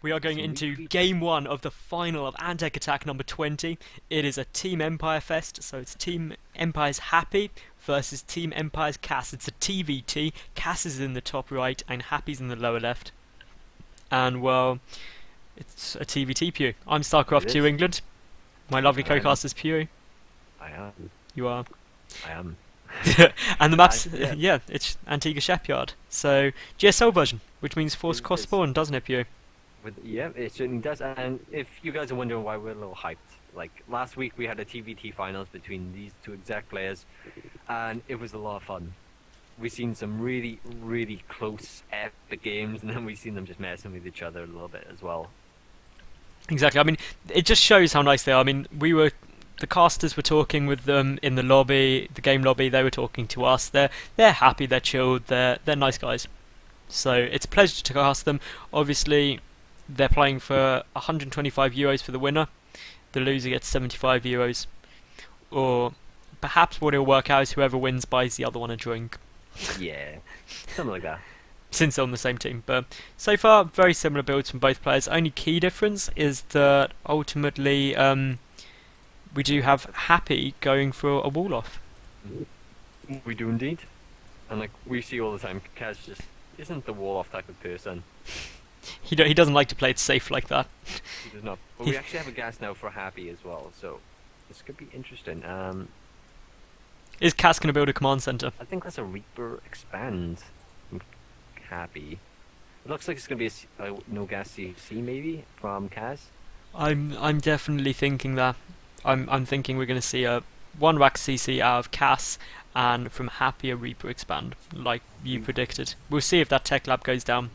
We are going into game one of the final of Antec Attack number 20. It is a Team Empire Fest, so it's Team EmpireHappy versus Team EmpireKas. It's a TvT. Kas is in the top right and Happy's in the lower left. And well, it's a TvT Pew. I'm StarCraft2 England. My lovely co-cast is Pew. I am. You are. I am. And the map's, yeah, it's Antigua Shipyard. So, GSL version, which means forced cross-spawn, doesn't it, Pew? Yeah, it certainly does. And if you guys are wondering why we're a little hyped, like last week we had a TvT finals between these two exact players, and it was a lot of fun. We've seen some really, really close, epic games, and then we've seen them just messing with each other a little bit as well. Exactly. I mean, it just shows how nice they are. I mean, the casters were talking with them in the lobby, the game lobby. They were talking to us. They're happy. They're chilled. They're nice guys. So it's a pleasure to cast them. Obviously, they're playing for 125 euros for the winner. The loser gets 75 euros. Or perhaps what it'll work out is whoever wins buys the other one a drink. Yeah, something like that. Since they're on the same team. But so far, very similar builds from both players. Only key difference is that ultimately we do have Happy going for a wall off. We do indeed. And like we see all the time, Kaz just isn't the wall off type of person. He doesn't like to play it safe like that. He does not. But we actually have a gas now for Happy as well, so this could be interesting. Is Kas going to build a command center? I think that's a Reaper expand. Happy. It looks like it's going to be a no gas CC maybe from Kaz. I'm definitely thinking that. I'm thinking we're going to see a one rack CC out of Kas and from Happy a Reaper expand, like you predicted. We'll see if that tech lab goes down.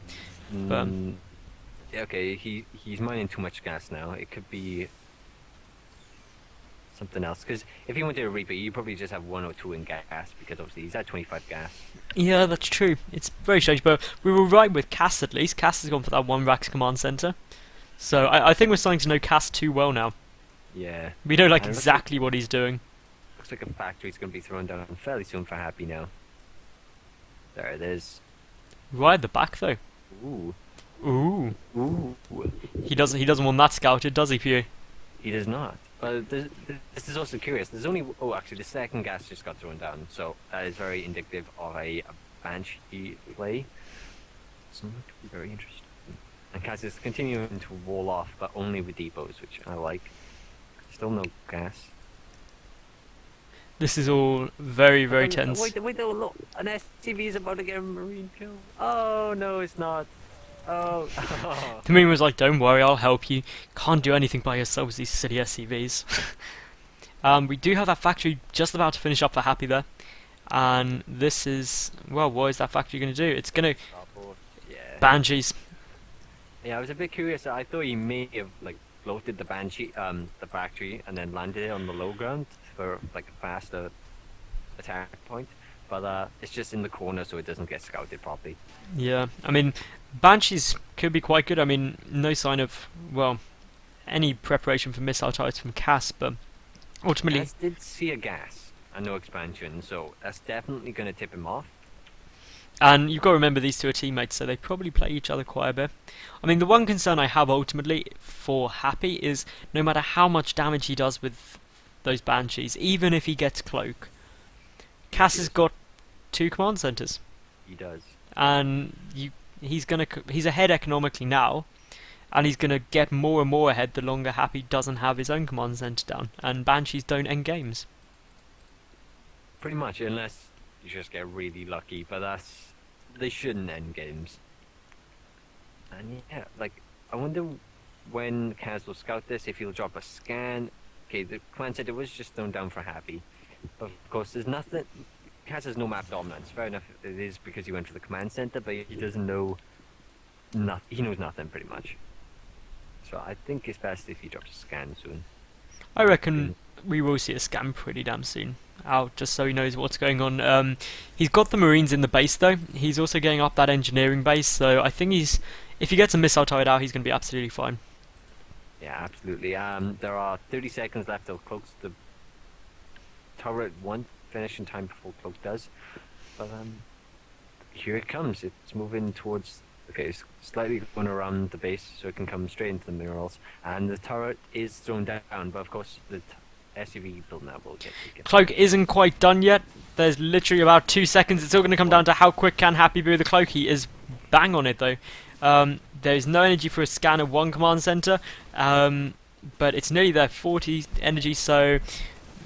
Okay, he's mining too much gas now. It could be something else. Because if he went to a Reaper, you probably just have 1 or 2 in gas, because obviously he's at 25 gas. Yeah, that's true. It's very strange, but we were right with Kas at least. Kas has gone for that one rack's command center. So I think we're starting to know Kas too well now. Yeah. We know like exactly what he's doing. Looks like a factory's going to be thrown down fairly soon for Happy now. There it is. Right at the back though. Ooh. Ooh. Ooh. He doesn't want that scouted, does he, Pew? He does not. But this is also curious. There's only actually the second gas just got thrown down, so that is very indicative of a Banshee play. So that could be very interesting. And Kaz is continuing to wall off, but only with depots, which I like. Still no gas. This is all very, very tense. Wait, look! An STV is about to get a marine kill. Oh no, it's not. Oh. The Marine was like, "Don't worry, I'll help you. Can't do anything by yourselves, these silly SCVs." We do have that factory just about to finish up for Happy there, and this is what is that factory going to do? It's going to Banshees. Yeah, I was a bit curious. I thought he may have like floated the Banshee, the factory, and then landed it on the low ground for like a faster attack point. But it's just in the corner, so it doesn't get scouted properly. Yeah, I mean, Banshees could be quite good. I mean, no sign of any preparation for missile turrets from Kas, but ultimately, Kas did see a gas and no expansion, so that's definitely going to tip him off. And you've got to remember these two are teammates, so they probably play each other quite a bit. I mean, the one concern I have ultimately for Happy is no matter how much damage he does with those Banshees, even if he gets Cloak, Kas has got 2 command centers. He does. And he's ahead economically now, and he's gonna get more and more ahead the longer Happy doesn't have his own command center down, and Banshees don't end games. Pretty much, unless you just get really lucky, but they shouldn't end games. And yeah, like I wonder when Kaz will scout this, if he'll drop a scan. Okay, the command center was just thrown down for Happy, but of course there's nothing. Kaz has no map dominance. Fair enough, it is because he went for the command center, but he doesn't know. He knows nothing pretty much. So I think it's best if he drops a scan soon. I reckon we will see a scan pretty damn soon out, just so he knows what's going on. He's got the Marines in the base though. He's also getting up that engineering base, so I think if he gets a missile turret out, he's going to be absolutely fine. Yeah, absolutely. There are 30 seconds left till Cloak's the turret won't finish in time before Cloak does. But here it comes. It's moving towards Okay, it's slightly going around the base so it can come straight into the minerals, and the turret is thrown down, but of course the SUV built now will get taken. Cloak isn't quite done yet. There's literally about 2 seconds. It's all going to come down to how quick can Happy be with the cloak. He is bang on it though. There's no energy for a scan of one command center, but it's nearly there. 40 energy, so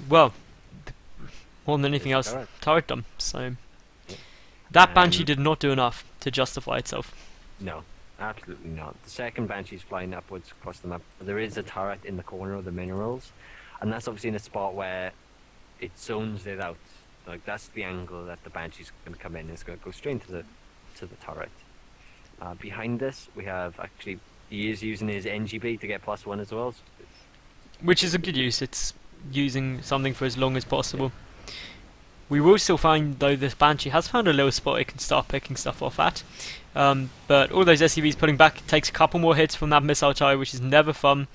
well, more than anything else, turret done. So that Banshee did not do enough to justify itself. No, absolutely not. The second Banshee's flying upwards across the map. There is a turret in the corner of the minerals, and that's obviously in a spot where it zones it out. Like that's the angle that the Banshee's going to come in. It's going to go straight to the turret. Behind this, we have actually he is using his NGB to get +1 as well. Which is a good use. It's using something for as long as possible. We will still find, though, this Banshee has found a little spot it can start picking stuff off at. But all those SCVs pulling back, it takes a couple more hits from that missile tower, which is never fun.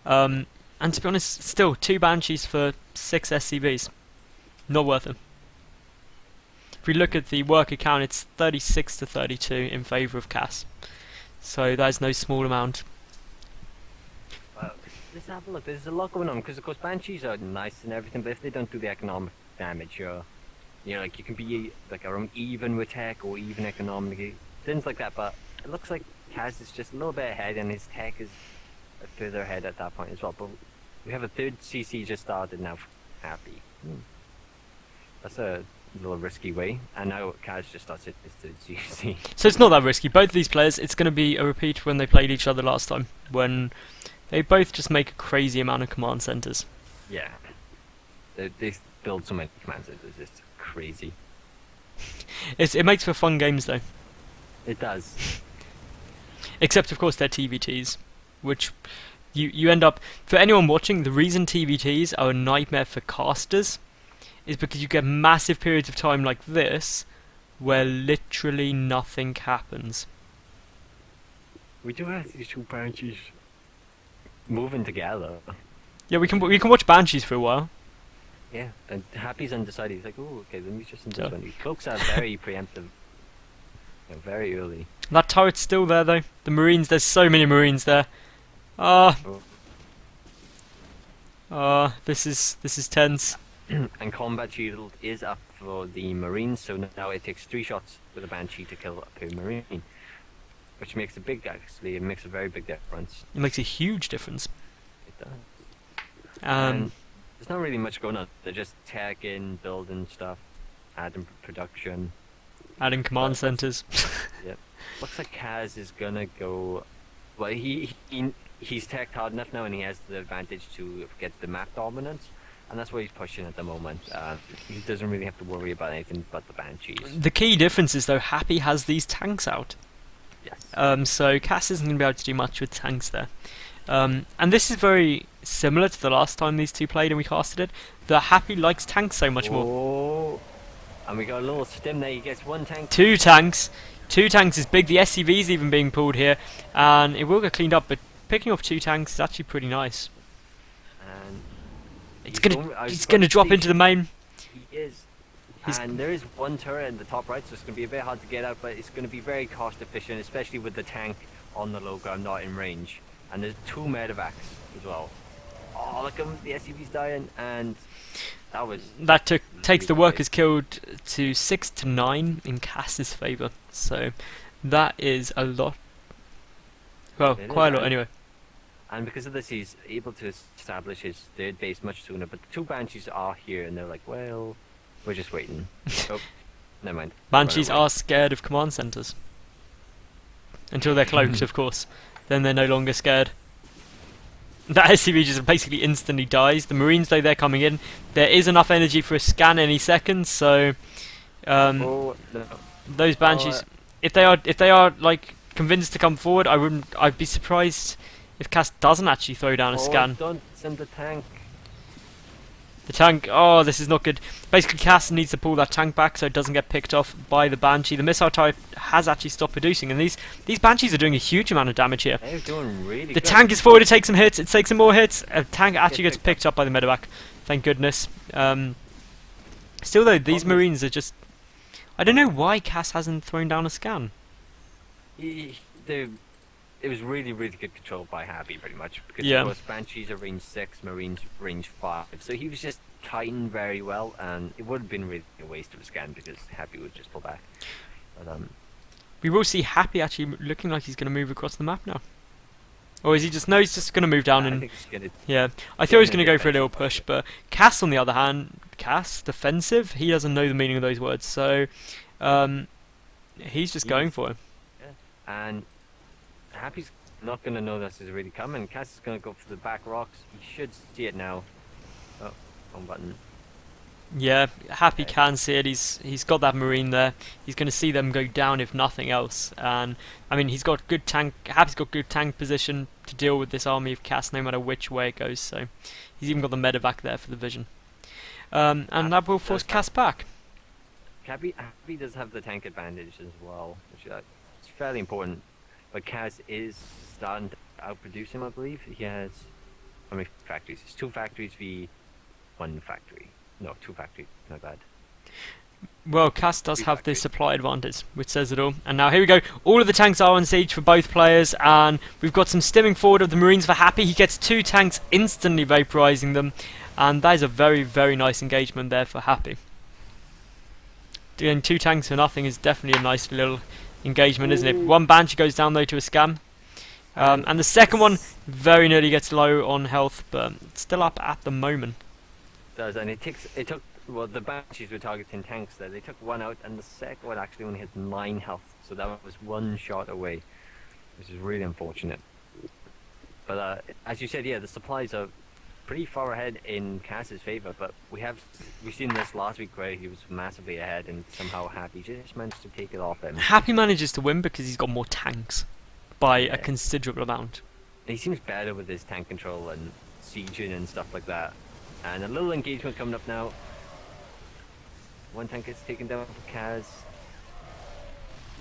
And to be honest, still, 2 Banshees for 6 SCVs. Not worth it. If we look at the worker count, it's 36 to 32 in favour of Kas. So that is no small amount. Let's have a look. There's a lot going on, because of course Banshees are nice and everything, but if they don't do the economic damage, like you can be like around even with tech or even economically, things like that. But it looks like Kaz is just a little bit ahead, and his tech is further ahead at that point as well. But we have a third CC just started now. Happy. That's a little risky way, and now Kaz just starts his third CC. So it's not that risky. Both of these players, it's going to be a repeat when they played each other last time, when they both just make a crazy amount of command centers. Yeah, they build so many command centers. It's crazy. It makes for fun games though. It does. Except of course they're TvTs, which you end up, for anyone watching, the reason TvTs are a nightmare for casters is because you get massive periods of time like this where literally nothing happens. We do have these 2 Banshees moving together. Yeah, we can watch Banshees for a while. Yeah, and Happy's undecided. He's like, oh, okay, let me just in this one. Cloaks are very preemptive. Very early. That turret's still there though. The Marines, there's so many Marines there. This is tense. And combat shield is up for the Marines, so now it takes 3 shots with a Banshee to kill a per Marine. Which makes a big, actually, it makes a very big difference. It makes a huge difference. It does. There's not really much going on. They're just tagging, building stuff, adding production. Adding command centers. Yep. Looks like Kaz is gonna go. Well, he's tagged hard enough now, and he has the advantage to get the map dominance, and that's what he's pushing at the moment. He doesn't really have to worry about anything but the Banshees. The key difference is though, Happy has these tanks out. Yes. So Kas isn't going to be able to do much with tanks there. And this is very similar to the last time these two played and we casted it. The Happy likes tanks so much more. And we got a little stim there. He gets 1 tank. 2 tanks. 2 tanks is big. The SCV's even being pulled here, and it will get cleaned up. But picking off 2 tanks is actually pretty nice. And he's gonna drop into the main. He is. And there is 1 turret in the top right, so it's going to be a bit hard to get out, but it's going to be very cost efficient, especially with the tank on the low ground, not in range. And there's 2 medevacs as well. Oh, look at him, the SCV's dying, and that takes the workers killed to 6 to 9 in Kas's favour. So that is a lot. Well, quite a lot anyway. And because of this, he's able to establish his 3rd base much sooner. But the 2 Banshees are here, and they're like, well, we're just waiting. Oh, never mind. Banshees are scared of command centres. Until they're cloaked, of course. Then they're no longer scared. That SCV just basically instantly dies. The Marines, though, they're coming in. There is enough energy for a scan any second, so those Banshees, if they are like convinced to come forward, I'd be surprised if Kas doesn't actually throw down a scan. Don't send the tank. The tank, oh, this is not good. Basically, Kas needs to pull that tank back so it doesn't get picked off by the Banshee. The missile type has actually stopped producing, and these Banshees are doing a huge amount of damage here. They're doing really good. The tank is forward, it takes some hits, it takes some more hits. A tank actually gets picked up by the medevac. Thank goodness. Still though, these Marines are just... I don't know why Kas hasn't thrown down a scan. he, the it was really, really good control by Happy, pretty much, because Yeah. of course Banshees are range 6, Marines range 5, so he was just kiting very well, and it would have been really a waste of a scan because Happy would just pull back. But We will see Happy actually looking like he's going to move across the map now. Or is he just... No, he's just going to move down I and... think he's gonna. Yeah, I thought he was Yeah, going to no, go for a little push, but Cass, on the other hand... Cass, defensive, he doesn't know the meaning of those words, so... he's just going for it. Yeah. And Happy's not gonna know this is really coming. Cass is gonna go for the back rocks. He should see it now. Oh, wrong button. Yeah, Happy Okay. can see it. He's got that Marine there. He's going to see them go down if nothing else. And I mean, he's got good tank. Happy's got good tank position to deal with this army of Cass, no matter which way it goes. So he's even got the medevac there for the vision. And that will force Cass back. Happy does have the tank advantage as well, which is fairly important. But Kaz is starting to outproduce him, I believe. He has how many factories? It's 2 factories v 1 factory. No, 2 factories. My bad. Well, Cass does Three have the factories. supply advantage, which says it all. And now here we go. All of the tanks are on siege for both players, and we've got some stimming forward of the Marines for Happy. He gets 2 tanks, instantly vaporizing them, and that is a very, very nice engagement there for Happy. Doing 2 tanks for nothing is definitely a nice little engagement, isn't it? 1 Banshee goes down though to a scam. And the second one very nearly gets low on health, but it's still up at the moment. Does, and it took well, the Banshees were targeting tanks there. They took 1 out, and the second one actually only had 9 health, so that was 1 shot away, which is really unfortunate. But as you said, yeah, the supplies are pretty far ahead in Cass's favor. But we've seen this last week where he was massively ahead, and somehow Happy just managed to take it off him. Happy manages to win because he's got more tanks by Yeah. a considerable amount. He seems better with his tank control and sieging and stuff like that. And a little engagement coming up now. 1 tank gets taken down for Kaz.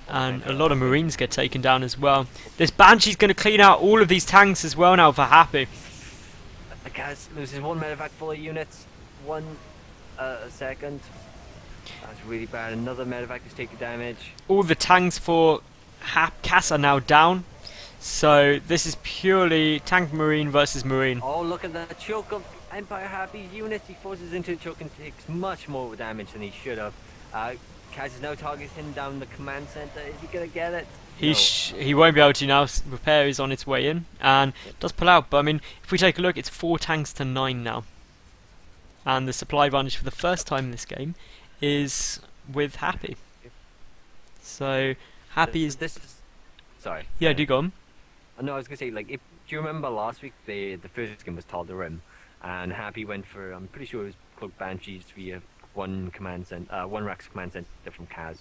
And a lot of Marines get taken down as well. This Banshee's going to clean out all of these tanks as well now for Happy. Kaz loses 1 medevac full of units. 1 second. That's really bad. Another medevac is taking damage. All the tanks for Cass are now down. So this is purely tank Marine versus Marine. Oh, look at that choke of EmpireHappy's units. He forces into a choke and takes much more damage than he should have. Kaz is now targeting down the command center. Is he gonna get it? No. He won't be able to now. Repair is on its way in and does pull out. But I mean, if we take a look, it's 4 tanks to 9 now. And the supply advantage for the first time in this game is with Happy. So Happy is... This is... Sorry. Yeah, do go on. No, I was gonna say, like, do you remember last week the first game was Todd the Rim, and Happy went for, I'm pretty sure it was Cloak Banshees via 1 Rex command center from Kaz,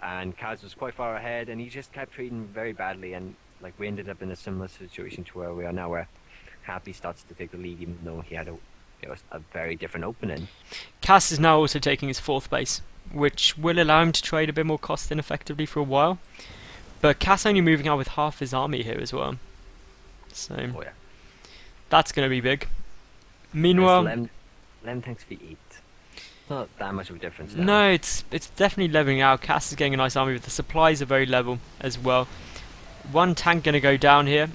and Kaz was quite far ahead, and he just kept trading very badly, and like we ended up in a similar situation to where we are now, where Happy starts to take the lead, even though he had a very different opening. Cass is now also taking his 4th base, which will allow him to trade a bit more cost ineffectively for a while. But Cass only moving out with half his army here as well. So Oh yeah. that's going to be big. Meanwhile, Lem tanks v 8. Not that much of a difference now. no, it's definitely leveling out. Cass is getting a nice army, but the supplies are very level as well. 1 tank going to go down here.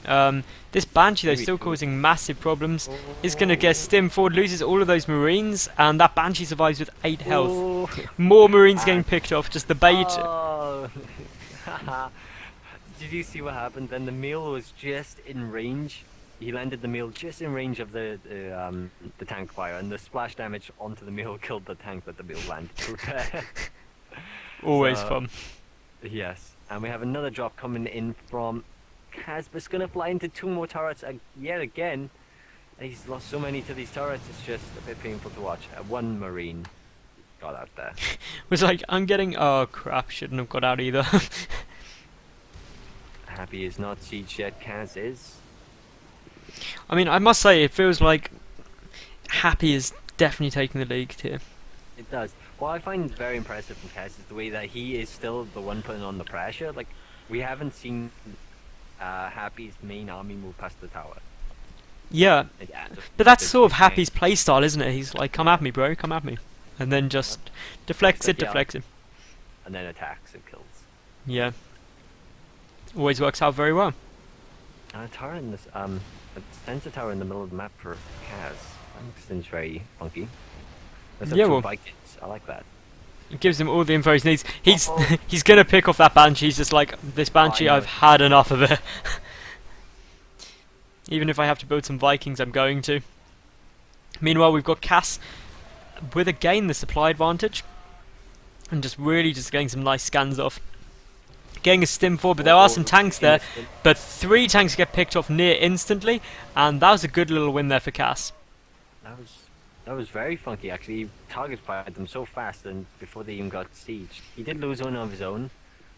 This Banshee, though, Maybe still 2. causing massive problems. Is going to get stim forward, loses all of those Marines, and that Banshee survives with 8 health. Oh. More Marines getting picked off, just the bait. Oh. Did you see what happened? Then the meal was just in range. He landed the meal just in range of the tank fire, and the splash damage onto the meal killed the tank that the meal landed to repair. Always So- fun. Yes, and we have another drop coming in from Casper's gonna fly into 2 more turrets yet again. He's lost so many to these turrets, it's just a bit painful to watch. 1 Marine got out there. Was like, I'm getting... Oh crap, shouldn't have got out either. Happy is not siege yet, Kaz is. I mean, I must say, it feels like Happy is definitely taking the lead here. It does. What I find very impressive from Kaz is the way that he is still the one putting on the pressure. Like, we haven't seen Happy's main army move past the tower. Yeah, It's just- but that's it's sort of just Happy's playstyle, isn't it? He's like, come at me, bro, come at me. And then just deflects It's like, it, deflects it. and then attacks and kills. Yeah. Always works out very well. A tower in this, a sensor tower in the middle of the map for Kaz. That seems very funky. There's Yeah, two well, Vikings. I like that. it gives him all the info he needs. He's Oh. he's gonna pick off that Banshee. He's just like, this Banshee, know. I've had enough of it. Even if I have to build some Vikings, I'm going to. Meanwhile, we've got Cass with again the supply advantage, and just really just getting some nice scans off. Getting a stim forward, but there are some tanks there. But 3 tanks get picked off near instantly, and that was a good little win there for Cass. That was very funky actually. He target fired them so fast, and before they even got sieged, he did lose one of his own.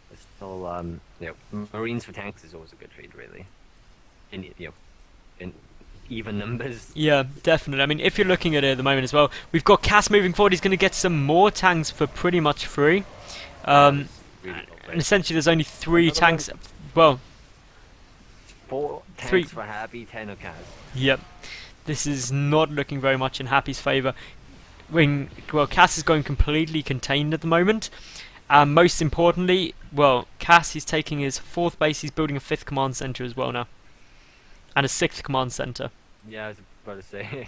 But still, you know, Marines for tanks is always a good trade, really. In even numbers. Yeah, definitely. I mean, if you're looking at it at the moment as well, we've got Cass moving forward. He's going to get some more tanks for pretty much free. Really well And played. essentially, there's only 3 Another tanks. Well, 4 3. tanks for Happy, 10 of Kaz. Yep. This is not looking very much in Happy's favour. Well, Cass is going completely contained at the moment. And most importantly, well, Cass is taking his 4th base. He's building a 5th command centre as well now. And a 6th command centre. Yeah, I was about to say.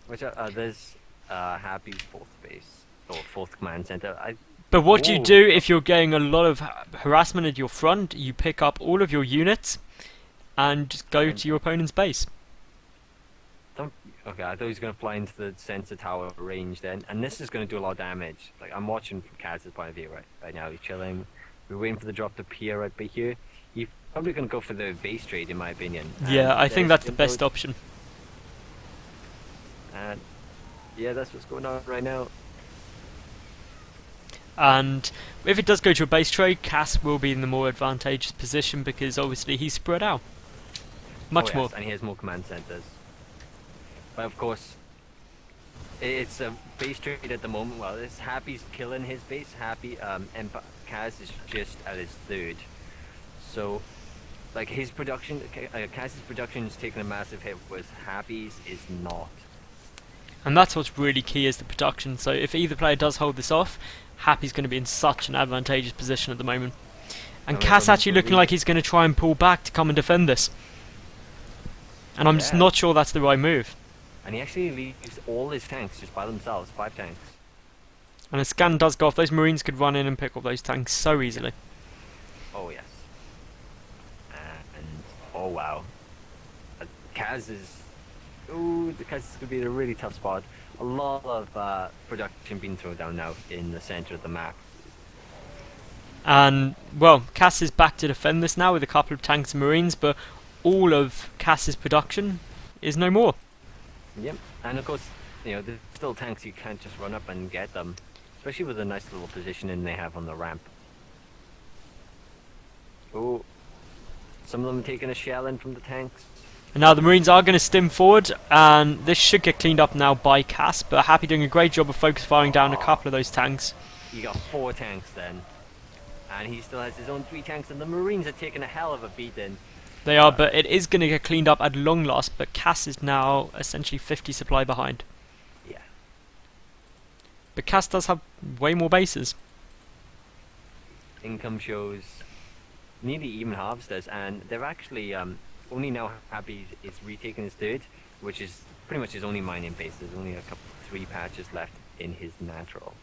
Which there's Happy's 4th base or 4th command center. But what do you Ooh. do if you're getting a lot of harassment at your front? You pick up all of your units and just go to your opponent's base. Okay, I thought he was going to fly into the sensor tower range then, and this is going to do a lot of damage. Like, I'm watching from Kaz's point of view right now. He's chilling. We're waiting for the drop to appear right by here. He's probably going to go for the base trade, in my opinion. Yeah, And I think there's that's the best option. And yeah, that's what's going on right now. And if it does go to a base trade, Cass will be in the more advantageous position because obviously he's spread out much more. And he has more command centers. But of course, it's a base trade at the moment. Well, this Happy's killing his base. Happy, EmpireKas is just at his 3rd. So, like, his production, Kaz's production is taking a massive hit, whereas Happy's is not. And that's what's really key is the production. So if either player does hold this off, Happy's going to be in such an advantageous position at the moment. And And Cass we're actually looking really- like he's going to try and pull back to come and defend this. And I'm just Yeah. not sure that's the right move. And he actually leaves all his tanks just by themselves, 5 tanks. And a scan does go off. Those Marines could run in and pick up those tanks so easily. Oh yes. And oh wow. Kaz is. Ooh, the Kaz is going to be in a really tough spot. A lot of production being thrown down now in the center of the map. And, well, Cass is back to defend this now with a couple of tanks and Marines, but all of Cass's production is no more. Yep. And of course, you know, there's still tanks you can't just run up and get them. Especially with the nice little positioning they have on the ramp. Oh. Some of them are taking a shell in from the tanks. And now the Marines are going to stim forward, and this should get cleaned up now by Cass, but Happy doing a great job of focus firing down a couple of those tanks. You got 4 tanks then. And he still has his own 3 tanks, and the Marines are taking a hell of a beating. They are, but it is going to get cleaned up at long last, but Cass is now essentially 50 supply behind. Yeah. But Cass does have way more bases. Income shows nearly even halves this, and they're actually only now Happy is retaking his 3rd, which is pretty much his only mining base. There's only a couple, 3 patches left in his natural.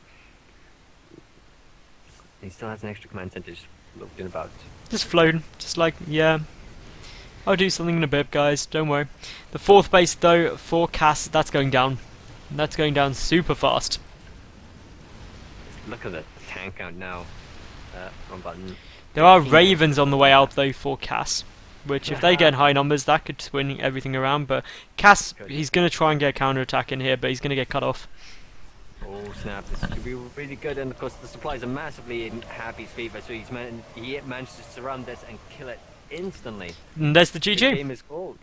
He still has an extra command center just looking about. Just floating, just like, yeah. I'll do something in a bit, guys, don't worry. The 4th base, though, for Cass, that's going down. That's going down super fast. Just look at the tank count now. Wrong button. There are 18. Ravens on the way out, though, for Cass. Which, if they get in high numbers, that could swing everything around. But Cass, he's going to try and get a counter-attack in here, but he's going to get cut off. Oh snap, this could be really good, and of course the supplies are massively in Happy's favour, so he managed to surround this and kill it instantly. And there's the The GG. game is gold.